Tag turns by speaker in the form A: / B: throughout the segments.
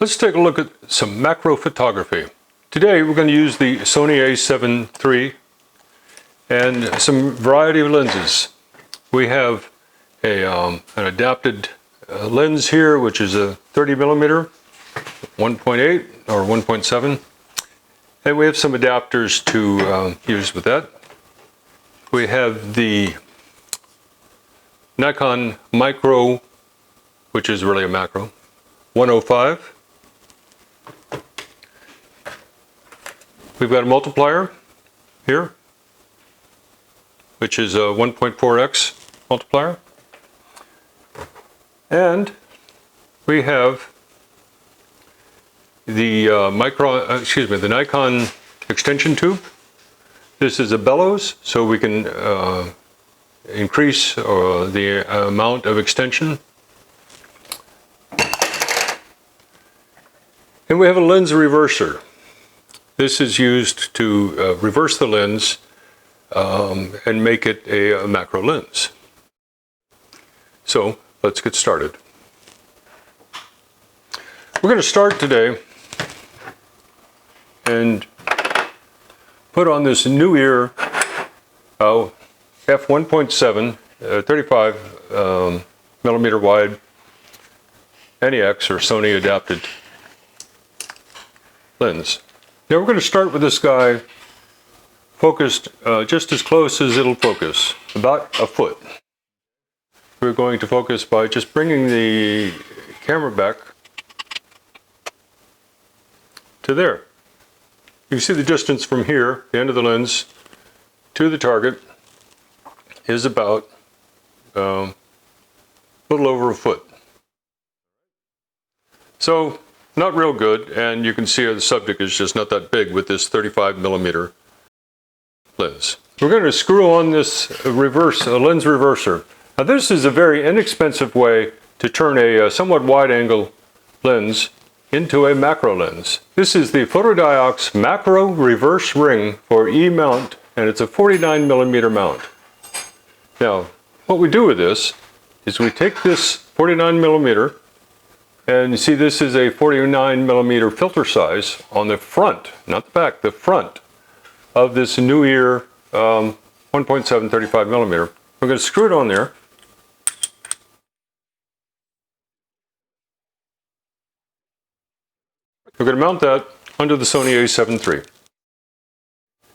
A: Let's take a look at some macro photography. Today we're going to use the Sony A7 III and some variety of lenses. We have an adapted lens here, which is a 30mm, 1.8 or 1.7, and we have some adapters to use with that. We have the Nikon Micro, which is really a macro, 105. We've got a multiplier here, which is a 1.4x multiplier. And we have the the Nikon extension tube. This is a Bellows, so we can increase the amount of extension. And we have a lens reverser. This is used to reverse the lens and make it a macro lens. So let's get started. We're going to start today and put on this Neewer f1.7 35 millimeter wide NEX or Sony adapted lens. Now we're going to start with this guy focused just as close as it'll focus, about a foot. We're going to focus by just bringing the camera back to there. You can see the distance from here, the end of the lens, to the target is about a little over a foot. So not real good, and you can see the subject is just not that big with this 35mm lens. We're going to screw on this lens reverser. Now this is a very inexpensive way to turn a somewhat wide-angle lens into a macro lens. This is the Photodiox Macro Reverse Ring for E-mount, and it's a 49mm mount. Now, what we do with this is we take this 49mm, and you see this is a 49mm filter size on the front, not the back, the front of this Neewer 1.7 35mm. We're going to screw it on there. We're going to mount that under the Sony A7 III.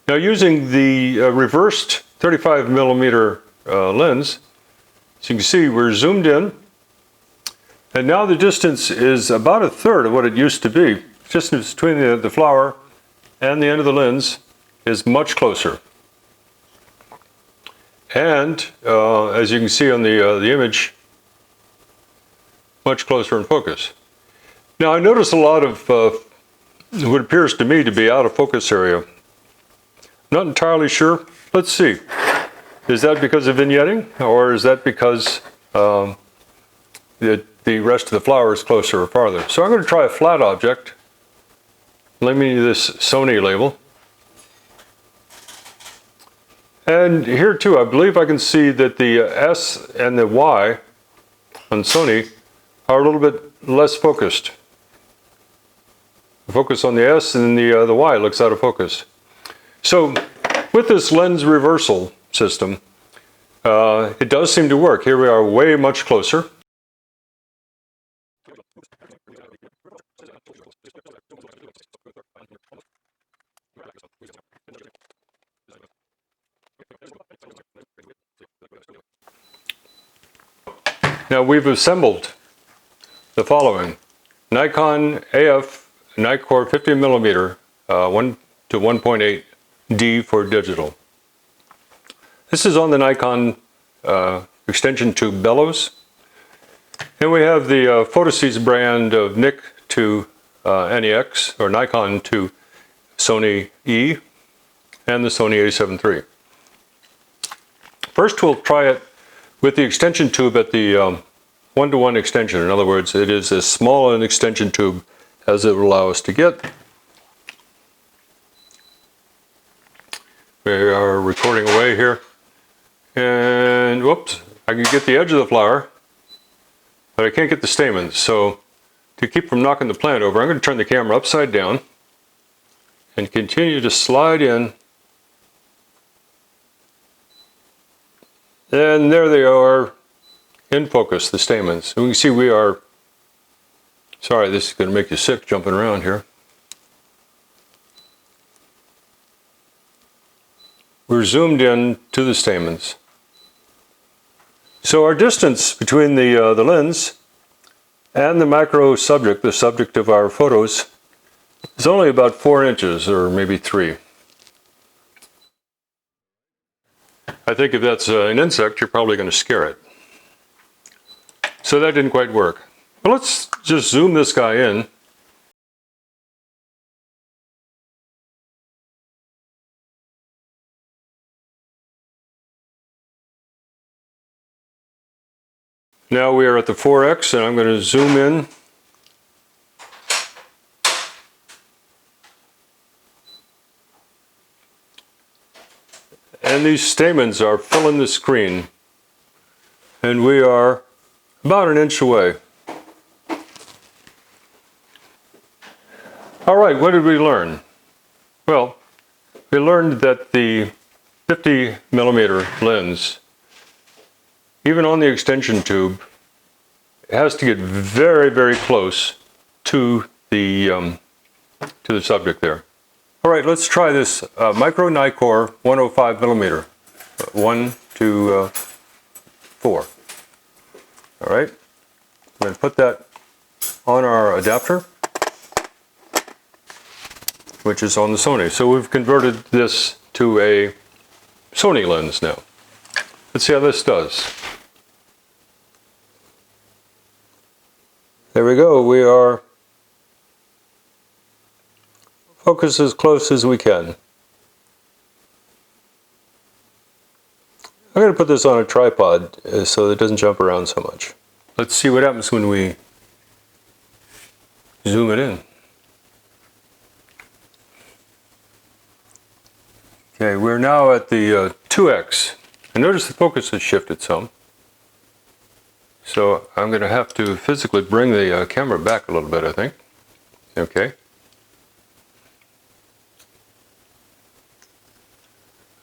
A: Now using the reversed 35mm lens, as you can see we're zoomed in, and now the distance is about a third of what it used to be. The distance between the flower and the end of the lens is much closer. And as you can see on the image, much closer in focus. Now I notice a lot of what appears to me to be out of focus area. Not entirely sure. Let's see. Is that because of vignetting, or is that because the rest of the flower is closer or farther? So I'm going to try a flat object. Let me this Sony label. And here too, I believe I can see that the S and the Y on Sony are a little bit less focused. The focus on the S and the Y looks out of focus. So with this lens reversal system, it does seem to work. Here we are way much closer. Now we've assembled the following: Nikon AF Nikkor 50mm 1 to 1.8 D for digital. This is on the Nikon extension tube Bellows, and we have the Photosys brand of Nik to NEX or Nikon to Sony E and the Sony A7 III. First we'll try it with the extension tube at the 1-to-1 extension. In other words, it is as small an extension tube as it will allow us to get. We are recording away here. And whoops, I can get the edge of the flower, but I can't get the stamens. So to keep from knocking the plant over, I'm going to turn the camera upside down and continue to slide in. And there they are in focus, the stamens. And we can see we are, sorry, this is going to make you sick jumping around here. We're zoomed in to the stamens. So our distance between the lens and the macro subject, the subject of our photos, is only about 4 inches or maybe 3. I think if that's an insect, you're probably going to scare it. So that didn't quite work. But let's just zoom this guy in. Now we are at the 4x, and I'm going to zoom in. And these stamens are filling the screen. And we are about 1 inch away. All right, what did we learn? Well, we learned that the 50mm lens, even on the extension tube, has to get very, very close to the subject there. All right, let's try this micro Nikkor 105mm, 1 to 4. All right, I'm going to put that on our adapter, which is on the Sony. So we've converted this to a Sony lens now. Let's see how this does. There we go. We are focused as close as we can. I'm going to put this on a tripod so it doesn't jump around so much. Let's see what happens when we zoom it in. Okay, we're now at the 2x. And notice the focus has shifted some. So I'm going to have to physically bring the camera back a little bit, I think. Okay.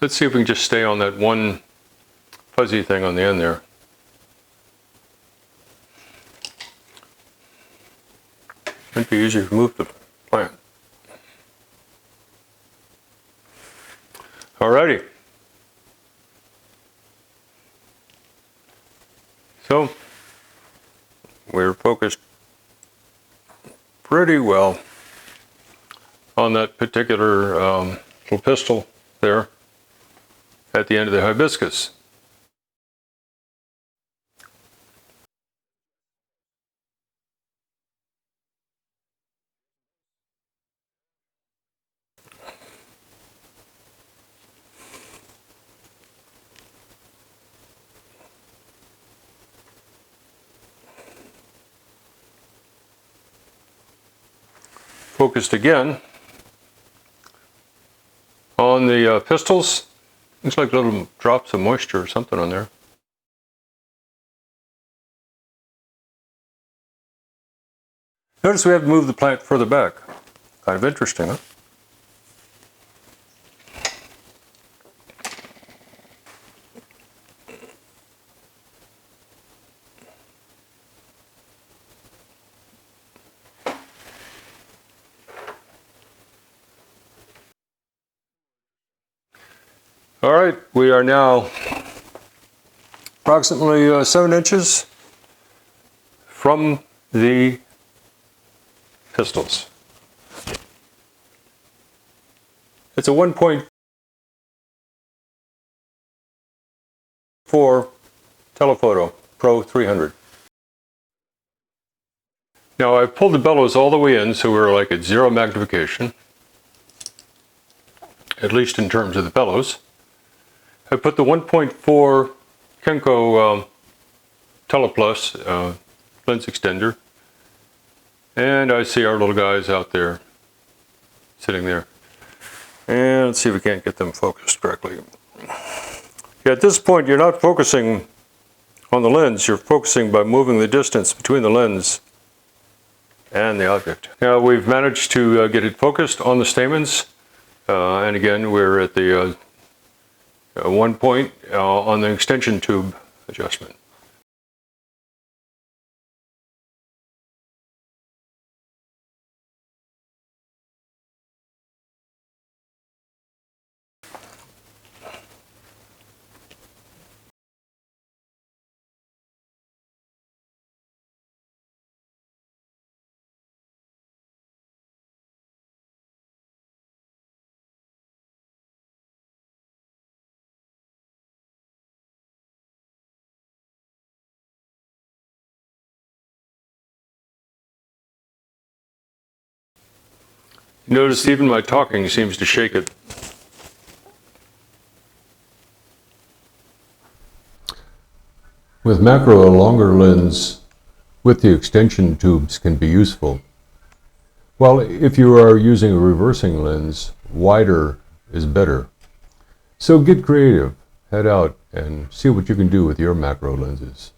A: Let's see if we can just stay on that one fuzzy thing on the end there. Might be easier to move the plant. Alrighty. So we're focused pretty well on that particular little pistil there at the end of the hibiscus. Focused again on the pistils. Looks like little drops of moisture or something on there. Notice we have to move the plant further back. Kind of interesting, huh? All right, we are now approximately 7 inches from the pistils. It's a 1.4 telephoto Pro 300. Now I've pulled the bellows all the way in, so we're like at 0 magnification, at least in terms of the bellows. I put the 1.4 Kenko Teleplus lens extender, and I see our little guys out there sitting there. And let's see if we can't get them focused correctly. Yeah, at this point, you're not focusing on the lens, you're focusing by moving the distance between the lens and the object. Now we've managed to get it focused on the stamens, and again we're at the 1 point on the extension tube adjustment. Notice even my talking seems to shake it. With macro, a longer lens with the extension tubes can be useful. While if you are using a reversing lens, wider is better. So get creative, head out and see what you can do with your macro lenses.